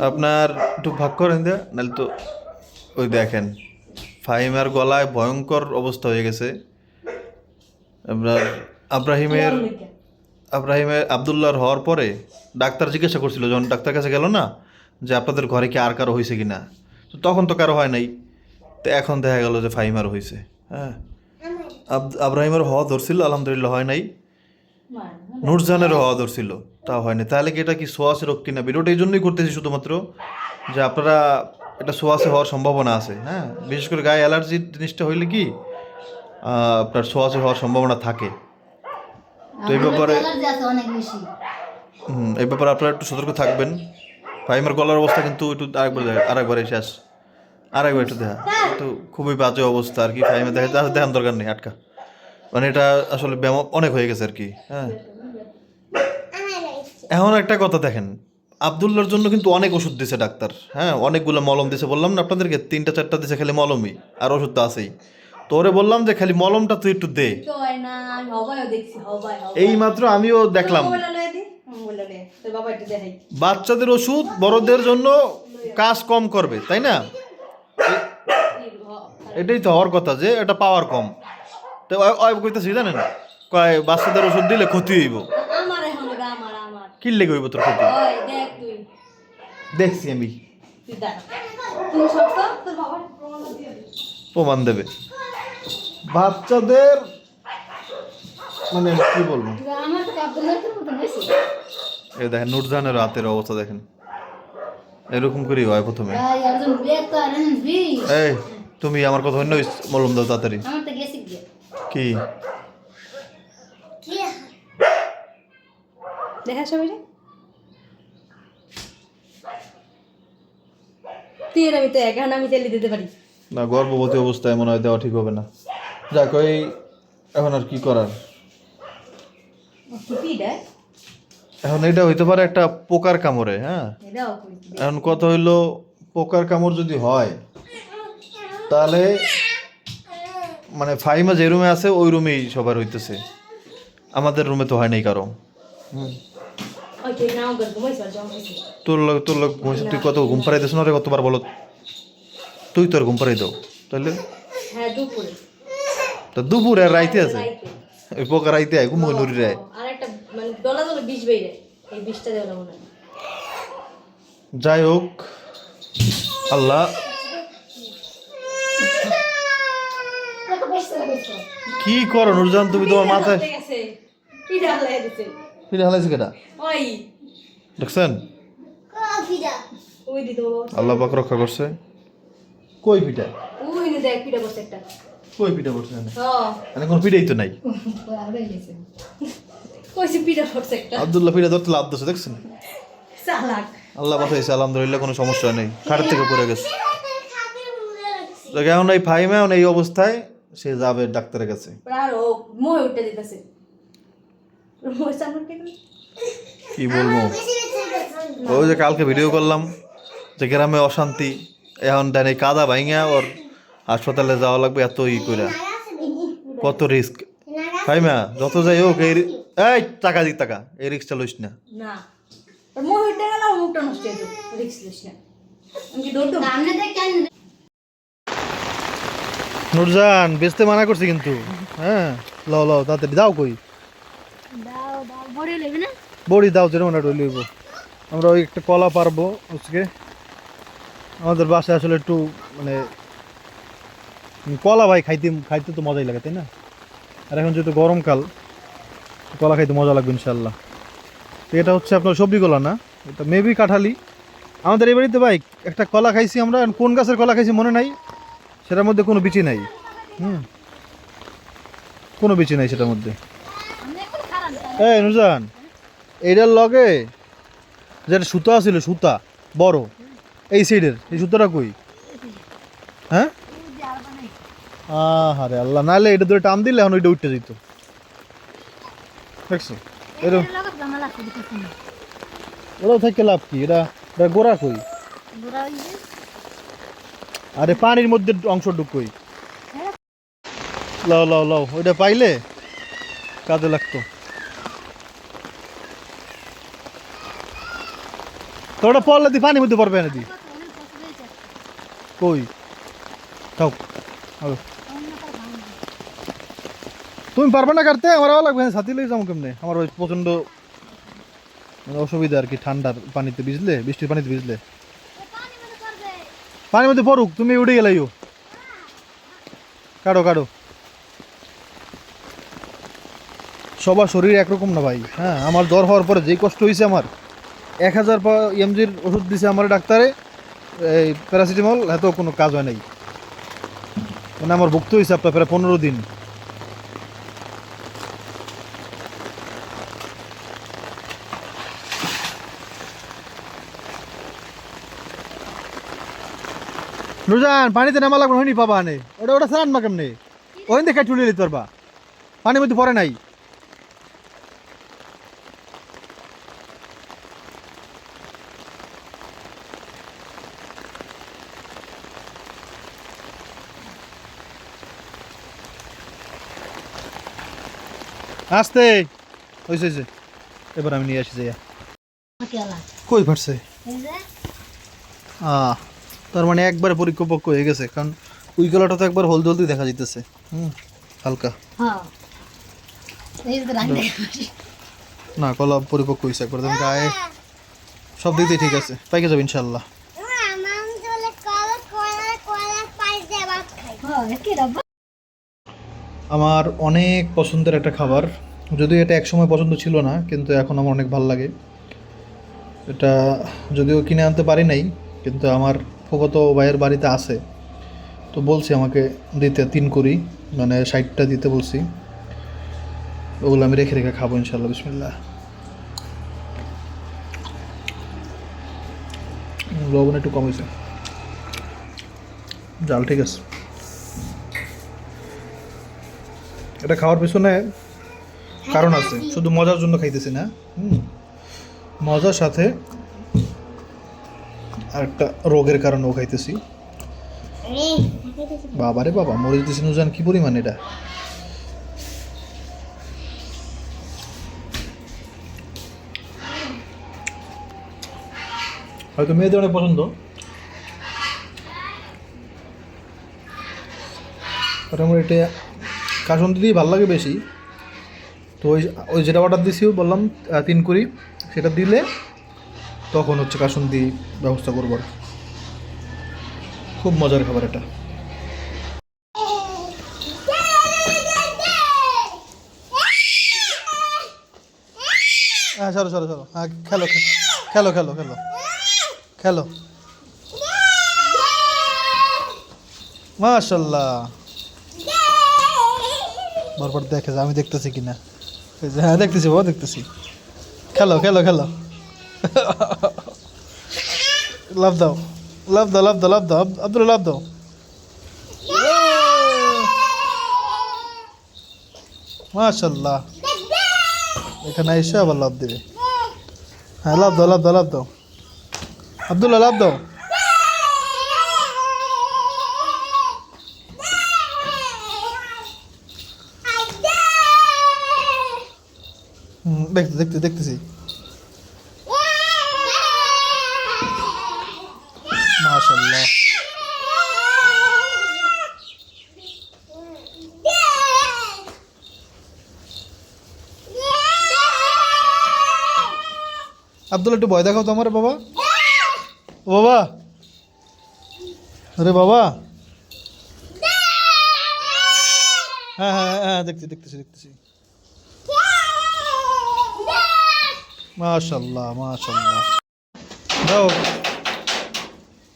আপনার একটু ভাগ করেন দে, নাহলে তো ওই দেখেন ফাহিমের গলায় ভয়ঙ্কর অবস্থা হয়ে গেছে। আপনার আব্রাহিমের আব্রাহিমের আবদুল্লাহর হওয়ার পরে ডাক্তার জিজ্ঞাসা করছিল, যখন ডাক্তার কাছে গেল না, যে আপনাদের ঘরে কি আর কারো হয়েছে কি না, তো তখন তো কারো হয় নাই। তো এখন দেখা গেল যে ফাহিমারও হয়েছে। হ্যাঁ, আব্রাহিমের হওয়া ধরছিল, আলহামদুলিল্লাহ হয় নাই। নুরজানেরও হওয়া ধরছিল, তা হয়নি। তাহলে কি এটা কি সোয়াশে রোগ কিনা? ভিডিওটা এই জন্যই করতেছি শুধুমাত্র যে আপনারা, এটা সোয়াশে হওয়ার সম্ভাবনা আছে। হ্যাঁ, বিশেষ করে গায়ে অ্যালার্জি জিনিসটা হইলে কি আপনার সোয়াশে হওয়ার সম্ভাবনা থাকে। তো এই ব্যাপারে এই ব্যাপারে আপনারা একটু সতর্ক থাকবেন। ফাহিমের গলার অবস্থা কিন্তু একটু আরেকবার শেষ, আরেকবার একটু দেখা, একটু খুবই বাজে অবস্থা আর কি। ফাহিমের দেখার দরকার নেই, আটকা, মানে এটা আসলে অনেক হয়ে গেছে আর কি। হ্যাঁ, এখন একটা কথা দেখেন, আবদুল্লার জন্য কিন্তু অনেক ওষুধ দিছে ডাক্তার। হ্যাঁ, অনেকগুলো মলম দিছে, বললাম না আপনাদেরকে, 3টা 4টা দিছে খালি মলমই, আর ওষুধ তো আছেই। তো ওরে বললাম যে খালি মলমটা তুই একটু দে। এই মাত্র আমিও দেখলাম বাচ্চাদের ওষুধ বড়দের জন্য কাজ কম করবে, তাই না? এটাই তো হওয়ার কথা, যে এটা পাওয়ার কম। তো কইতেছি জানেন, কয় বাচ্চাদের ওষুধ দিলে ক্ষতি হইব। কি লেগে হইব তোর ক্ষতি? দেখছি আমি, প্রমাণ দেবে বাচ্চাদের, মানে কি বলবো। এই দেখেন নুরজানের রাতের অবস্থা দেখেন, এরকম করেই হয় প্রথমে। এই তুমি আমার কথা অন্য মলম দাও তাড়াতাড়ি। কি দেখা সবাই তুই আমি তো এখন আমি চালিয়ে দিতে পারি না, গর্ভবতী অবস্থায় মনে হয় দেওয়া ঠিক হবে না। যাক, ওই এখন আর কি করার। এখন এটা হইতে পারে একটা পোকার কামড়ে। হ্যাঁ, এখন কথা হইলো, পোকার কামড় যদি হয় তাহলে মানে ফাহিমা যে রুমে আছে ওই রুমেই সবার হইতেছে, আমাদের রুমে তো হয় নাই কারো। তোর লোক ঘুমাইছে, তুই কত ঘুম পাড়াই দিস না রে, কতবার বলো তুই তোর ঘুম পাড়াই দাও তাহলে। তো দুপুরে আর রাইতে আছে, ওই পোকা রাইতে আয় ঘুম নুরি রায়। যাই হোক, আল্লাহ কি করো নুরজান, তুমি তোমার মাথায় ফিরে হালাইছে কেটা দেখছেন? আল্লাহ পাক রক্ষা করছে। কই পিঠা? কই পিঠা করছে? মানে কোন পিঠাই তো নাই। আব্দুল্লাহ পিঠা ধরতে লাভ দিচ্ছে, দেখছেন? আল্লাহ বাঁচাইছে, আলহামদুলিল্লাহ, কোনো সমস্যা নেই, খাটের থেকে পড়ে গেছে। এখন এই ফাহিমা এখন এই অবস্থায়, সে যাবে ডাক্তারের কাছে। কি বলবো, ওই যে কালকে ভিডিও করলাম যে গ্রামে অশান্তি, এখন দেন এই কাদা ভাঙিয়া ওর হাসপাতালে যাওয়া লাগবে, এত ই কইরা, কত রিস্ক। ফাহিমা যত যাই হোক, এই টাকা দিক টাকা, এই রিস্কটা লইস না। নুরজান বেচতে মানা করছি কিন্তু। হ্যাঁ, লও লও তাড়াতাড়ি দাও। কই বড়ি দাও, যেরকম একটা লইব। আমরা ওই একটা কলা পারবো আজকে, আমাদের বাসায় আসলে একটু মানে কলা ভাই খাইতে খাইতে তো মজাই লাগে, তাই না? আর এখন যেহেতু গরমকাল, কলা খাইতে মজা লাগবে ইনশাল্লাহ। তো এটা হচ্ছে আপনার সবজি কলা না, এটা মেবি কাঁঠালি। আমাদের এই বাড়িতে ভাই একটা কলা খাইছি আমরা, কোন গাছের কলা খাইছি মনে নাই, সেটার মধ্যে কোনো বিচি নাই। কোনো বিচি নাই সেটার মধ্যে। এই নুরজান, এইটার লগে যেটা সুতা ছিল, সুতা বড় এই সাইডের, এই সুতাটা কই? হ্যাঁ, আরে আল্লাহ, নাহলে এটা ধরে টান দিলে এখন ওইটা উঠতে যেত, দেখছো? এরকম ওরাও থেকে লাভ কি, এটা গোড়া কই? আরে পানির মধ্যে অংশ ঢুকই। লাও লাও লাও, ওইটা পাইলে কাজে লাগতো। তোরা পড়লে দি পানির মধ্যে পড়বে না দি কই তাও তুমি পারবে না কাটতে আমার ভালো লাগবে ছাতি লই যাবো কেমনে আমার ওই প্রচন্ড অসুবিধা আর কি ঠান্ডার পানিতে ভিজলে বৃষ্টির পানিতে ভিজলে পানির মধ্যে পড়ুক তুমি উঠে গেলাইও কাটো কাটো সবার শরীর একরকম না ভাই হ্যাঁ আমার জ্বর হওয়ার পরে যেই কষ্ট হয়েছে আমার 1000 এমজির ওষুধ দিছে আমার ডাক্তারে এই প্যারাসিটামল এত কোনো কাজ হয় নাই মানে আমার ভুক্ত হয়েছে আপনার প্রায় 15 দিন নুরজান পানিতে নামা লাগবে হয়নি পাবা নে ওটা ওটা স্নান মা কেমনে ওই দেখে চুলে নিতে পারবা পানির মধ্যে পড়ে নাই আসতে হয়েছে এবার আমি নিয়ে আসি যাইয়া কই ফাটছে তার মানে একবারে পরিপক্ক হয়ে গেছে কারণ ওই কালারটা তো একবার হলদি হলদি দেখা যাইতেছে হালকা না কলা পরিপক্ক হয়েছে একবার তুমি গায়ে সব দিক দিয়ে ঠিক আছে পাইকে যাবে ইনশাল্লাহ আমার অনেক পছন্দের একটা খাবার যদিও এটা একসময় পছন্দ ছিল না কিন্তু এখন আমার অনেক ভালো লাগে এটা যদিও কিনে আনতে পারি নাই কিন্তু আমার ফুফাতো ভাইয়ের বাড়িতে আছে তো বলছি আমাকে দিতে 3 করি মানে 60টা দিতে বলছি ওগুলো আমি রেখে রেখে খাবো ইনশাল্লাহ বিসমিল্লাহ লবণ একটু কম হয়েছে জাল ঠিক আছে এটা খাওয়ার পিছনে কারণ আছে শুধু মজার জন্য খাইতেছি না মজার সাথে আর একটা রোগের কারণেও খাইতেছি বাবারে বাবা মরে যেতেছি নুজান কি পরিমাণ এটা হয়তো মেয়েদের অনেক পছন্দ আমার এটা কাসন্দি দিয়ে ভালো লাগে বেশি তো ওই যেটা অর্ডার দিছি বললাম 3 করি সেটা দিলে তখন হচ্ছে কাসন্দি ব্যবস্থা করবো আর খুব মজার খাবার এটা হ্যাঁ চলো চলো চলো হ্যাঁ খেলো খেলো খেলো খেলো খেলো মাশাল্লাহ বারবার দেখে আমি দেখতেছি কিনা হ্যাঁ দেখতেছি বাবা দেখতেছি খেলো খেলো খেলো লাভ দাও লাভ দাও লাভ দাও লাভ দাও আব্দুল্লাহ লাভ দাও মাশাল্লাহ এখানে এসে আবার লাভ দেবে হ্যাঁ লাভ দাও লাভ দাও লাভ দাও আব্দুল্লাহ লাভ দাও দেখতেছি মাশাআল্লাহ আব্দুল্লাহ একটু ভয় দেখাও তো আমার বাবা বাবা আরে বাবা হ্যাঁ হ্যাঁ হ্যাঁ দেখতেছি মাশাআল্লাহ মাশাআল্লাহ যাও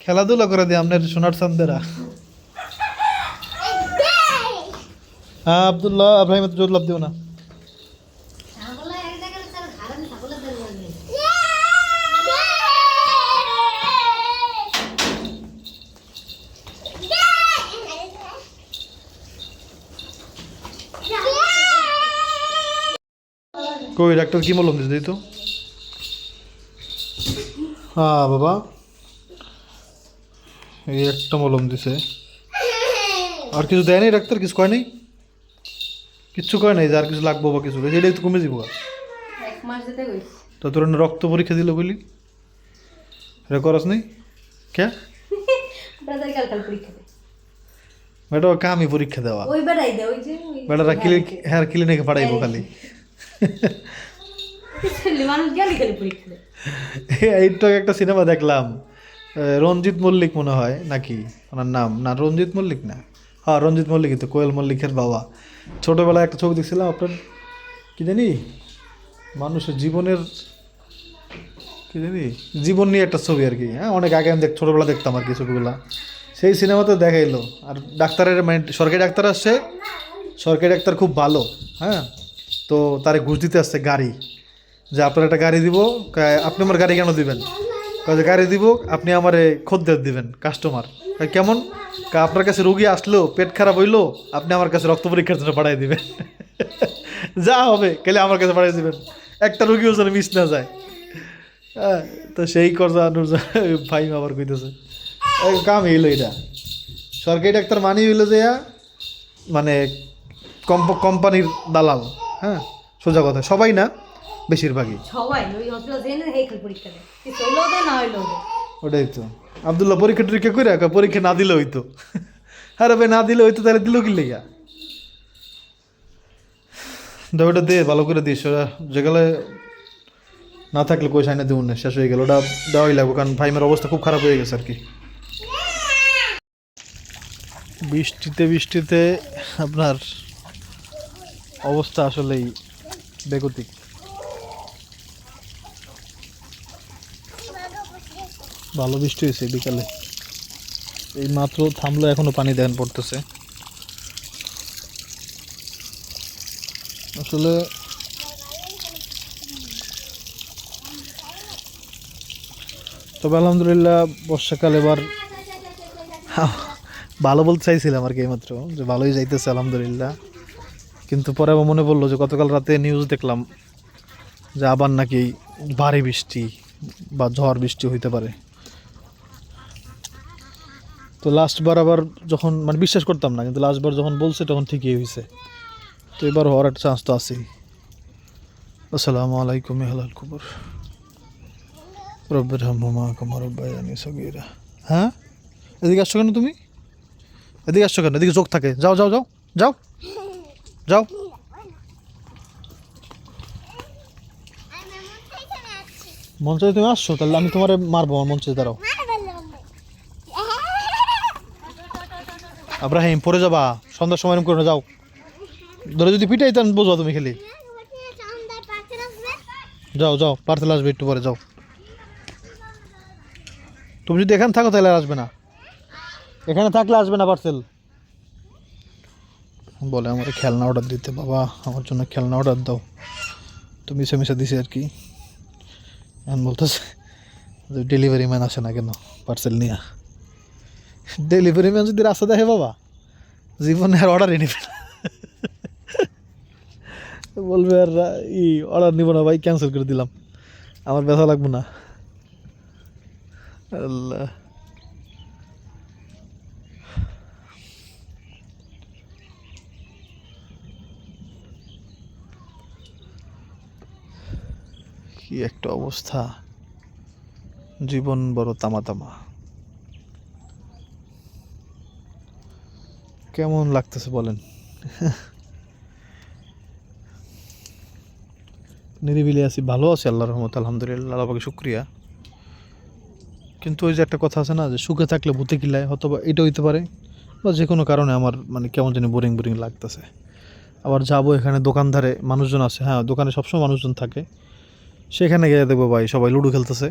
খেলাধুলা করে দিই আপনার সোনার চান্দেরা হ্যাঁ আব্দুল্লাহ আব্রাহিম তো জোর লাভ দিও না কই ডাক্তার কি মলম দিস তো হ্যাঁ বাবা এই একটা মলম দিছে আর কিছু দেয় নাই ডাক্তার কিছু কয় নাই কিচ্ছু কয় নাই যে আর কিছু লাগবো বা কিছু এটাই তো কমে যাবো তো তোর রক্ত পরীক্ষা দিল বলি এটা করস নি কে ব্রাদার কাল পরীক্ষা দেয় বেটা কামই পরীক্ষা দেওয়া ওই বেড়াই দেয় ওই যে বেটারা হেয়ার ক্লিনিকে পাঠাইবো খালি ছেলে মানুষ গেলে খালি পরীক্ষা দেয় এইটা একটা সিনেমা দেখলাম রঞ্জিত মল্লিক মনে হয় নাকি ওনার নাম না রঞ্জিত মল্লিক না হ্যাঁ রঞ্জিত মল্লিকই তো কোয়েল মল্লিকের বাবা ছোটোবেলায় একটা ছবি দেখছিলাম আপনার কি জানি মানুষের জীবনের কি জানি জীবন নিয়ে একটা ছবি আর কি হ্যাঁ অনেক আগে আমি ছোটোবেলা দেখতাম আর কি ছবিগুলা সেই সিনেমাতে দেখাইলো আর ডাক্তারের মানে সরকারি ডাক্তার আসছে সরকারি ডাক্তার খুব ভালো হ্যাঁ তো তারে ঘুষ দিতে আসছে গাড়ি যে আপনার একটা গাড়ি দিব আপনি আমার গাড়ি কেন দিবেন যে গাড়ি দিব আপনি আমারে খদ্দের দিবেন কাস্টমার কেমন আপনার কাছে রুগী আসলো পেট খারাপ হইলো আপনি আমার কাছে রক্ত পরীক্ষার জন্য পাঠাই দিবেন যা হবে কেলে আমার কাছে পাঠিয়ে দিবেন একটা রুগীও যেন মিস না যায় হ্যাঁ তো সেই করজা ভাই আবার কইতেছে কাম হইলো এটা সরকারি ডাক্তার মানি হইলো যে মানে কোম্পানির দালাল হ্যাঁ সোজা কথা সবাই না বেশিরভাগই সবাই ওই হসপিটাল জেনে হেই খালি পরীক্ষা দেয় কিছু হইলো দেয় না হইলো দেয় ওটাই তো আবদুল্লাহ পরীক্ষা টরীক্ষা করে পরীক্ষা না দিলে হইতো আরে ভাই না দিলে হইতো তাহলে দিল কি লেগা ওটা দে ভালো করে দিস ওরা যেগুলো না থাকলে কই সাইনে দেবো না শেষ হয়ে গেল ওটা দেওয়াই লাগবে কারণ ভাইমের অবস্থা খুব খারাপ হয়ে গেছে আর কি বৃষ্টিতে আপনার অবস্থা আসলেই বেগতিক ভালো বৃষ্টি হয়েছে বিকালে এই মাত্র থামলো এখনো পানি দেন পড়তেছে আসলে তবে আলহামদুলিল্লাহ বর্ষাকাল এবার ভালো বলতে চাইছিলাম আর কি এইমাত্র যে ভালোই যাইতেছে আলহামদুলিল্লাহ কিন্তু পরে আমার মনে পড়লো যে গতকাল রাতে নিউজ দেখলাম যে আবার নাকি ভারী বৃষ্টি বা ঝড় বৃষ্টি হইতে পারে তো লাস্টবার আবার যখন মানে বিশ্বাস করতাম না কিন্তু লাস্টবার যখন বলছে তখন ঠিকই হয়েছে তো এবার হওয়ার একটা চান্স তো আছেই আসসালামু আলাইকুম হালাল খবর রব্বের হাম্মা কামার রব্বায়ানি সগীরা হ্যাঁ এদিকে আসছো কেন তুমি এদিকে আসছো কেন এদিকে চোখ থাকে যাও যাও যাও যাও যাও মঞ্চে তুমি আসছো তাহলে আমি তোমার মারবো আমার মঞ্চে দাঁড়াও আব্রাহিম পরে যাবা সন্ধ্যার সময় করে যাও ধরে যদি পিটাই তাহলে বোঝো তুমি খেলি যাও যাও পার্সেল আসবে একটু পরে যাও তুমি যদি এখানে থাকো তাহলে আসবে না এখানে থাকলে আসবে না পার্সেল বলে আমার খেলনা অর্ডার দিতে বাবা আমার জন্য খেলনা অর্ডার দাও তো মিশে মিশে দিছি আর কি এখন বলতেছে যে ডেলিভারি ম্যান আসে না কেন পার্সেল নিয়ে ডেলিভারি ম্যান যদি রাস্তা দেখে বাবা জীবনে আর অর্ডারই নেবে না বলবে আর অর্ডার নিব না ভাই ক্যান্সেল করে দিলাম আমার ব্যথা লাগবে না আল্লাহ কি একটা অবস্থা জীবন বড় তামা তামা কেমন লাগতেছে বলেন নিরিবিলি আছি ভালো আছি আল্লাহর রহমত আলহামদুলিল্লাহ আল্লাহকে শুক্রিয়া কিন্তু ওই যে একটা কথা আছে না যে সুখে থাকলে ভূতে কিলায় হয়তো বা এটা হইতে পারে বা যে কোনো কারণে আমার মানে কেমন জানি বোরিং বোরিং লাগতেছে আবার যাবো এখানে দোকানধারে মানুষজন আছে হ্যাঁ দোকানে সবসময় মানুষজন থাকে সেখানে গিয়ে দেখবো ভাই সবাই লুডো খেলতেছে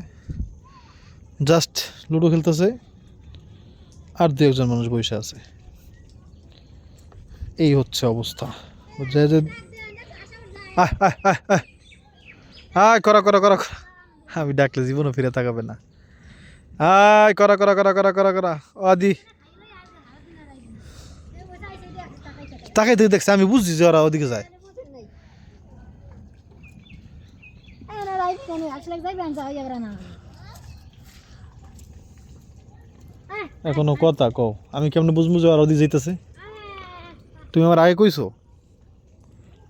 জাস্ট লুডো খেলতেছে আর দু একজন মানুষ বসে আছে এই হচ্ছে অবস্থা যে যে করা করা করা করা আমি ডাকলে জীবনও ফিরে তাকাবে না করা করা করা করা করা করা আদি তাকে তুই দেখছে আমি বুঝছি যে ওরা ওদিকে যায় এখনো কথা কও আমি কেমন বুঝবো যে ওরা ওদিকে যাইতেছে তুমি আমার আগে কইছো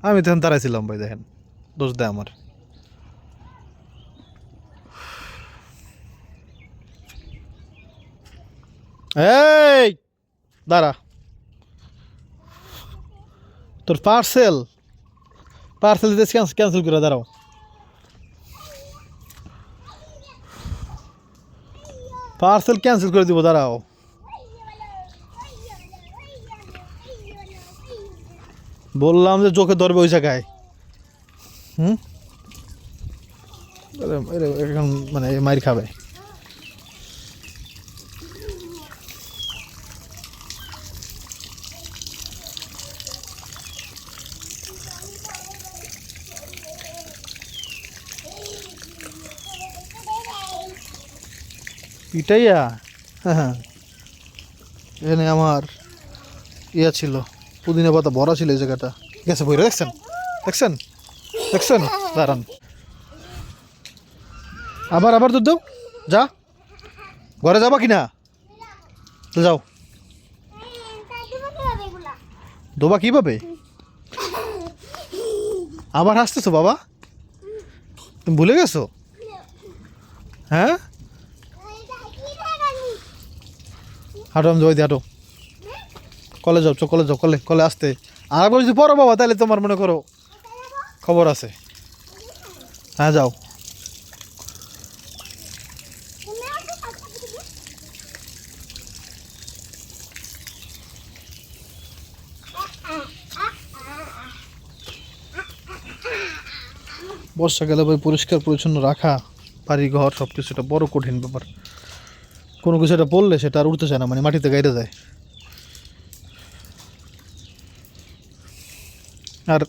আমি তখন তারাইছিলাম ভাই দেখেন দোষ দেয় আমার এই দাঁড়া, তোর পার্সেল পার্সেল দিতে ক্যান্সেল করে দাঁড়াও। পার্সেল ক্যান্সেল করে দিব, দাঁড়াও। বললাম যে চোখে ধরবে ওই জায়গায়। হুম, এখন মানে মাইর খাবে। পিটাইয়া, হ্যাঁ, এখানে আমার ইয়া ছিল, পুদিনা পাতা ভরা ছিল এই জায়গাটা। গেছে বইরা, দেখছেন দেখছেন দেখছেন, দাঁড়ান। আবার আবার দুধ দাও, যা ঘরে যাবা কিনা, তো যাও। দোবা কিভাবে আবার হাসতেছো বাবা, তুমি ভুলে গেছো? হ্যাঁ, হাঁটো, আমি যাই দিয়ে হাঁটো, কলে যাও, কলে যাও, কলে কলে আসতে। আর একবার যদি পড়ো বাবা, তাহলে তোমার মনে করো খবর আছে। হ্যাঁ যাও। বর্ষাকালে ভাই পরিষ্কার পরিচ্ছন্ন রাখা বাড়ি ঘর সব কিছু একটা বড় কঠিন ব্যাপার। কোনো কিছু একটা পড়লে সেটা আর উঠতে চায় না, মানে মাটিতে গাইতে যায়। আর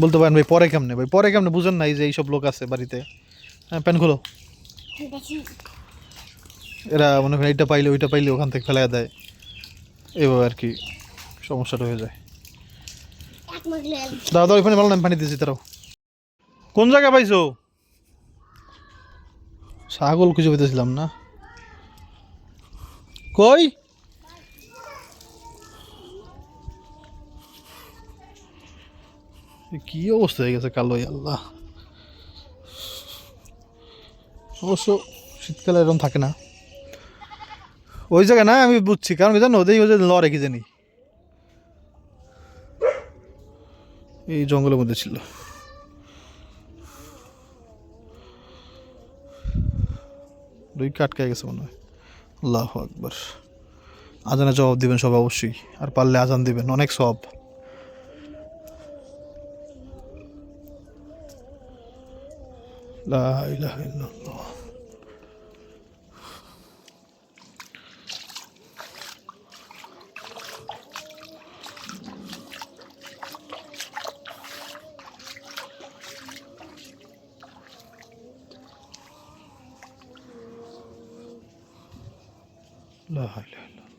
বলতে পারেন ভাই পরে কেমনে, ভাই পরে কেমনে বুঝেন নাই যে এইসব লোক আছে বাড়িতে। হ্যাঁ, প্যান খোলো। এরা মনে করেন এইটা পাইলে ওইটা পাইলে ওখান থেকে ফেলাই দেয়, এভাবে আর কি সমস্যাটা হয়ে যায়। দাও দাও, ওইখানে ভালো না, আমি পানি দিয়েছি তারাও। কোন জায়গায় পাইছো? ছাগল খুঁজে পেতেছিলাম না, কই? কি অবস্থা হয়ে গেছে কালো, আল্লাহ। অবশ্য শীতকালে এরকম থাকে না ওই জায়গায়, না আমি বুঝছি, কারণ কি জানো, ওদের ওই যে লড়ে কি জানি এই জঙ্গলের মধ্যে ছিল। দুই কাটকে গেছে মনে হয়। আল্লাহ আকবার। আজানে জবাব দিবেন সব অবশ্যই, আর পারলে আজান দিবেন, অনেক সব। লা ইলাহা ইল্লাল্লাহ। লা ইলাহা ইল্লাল্লাহ।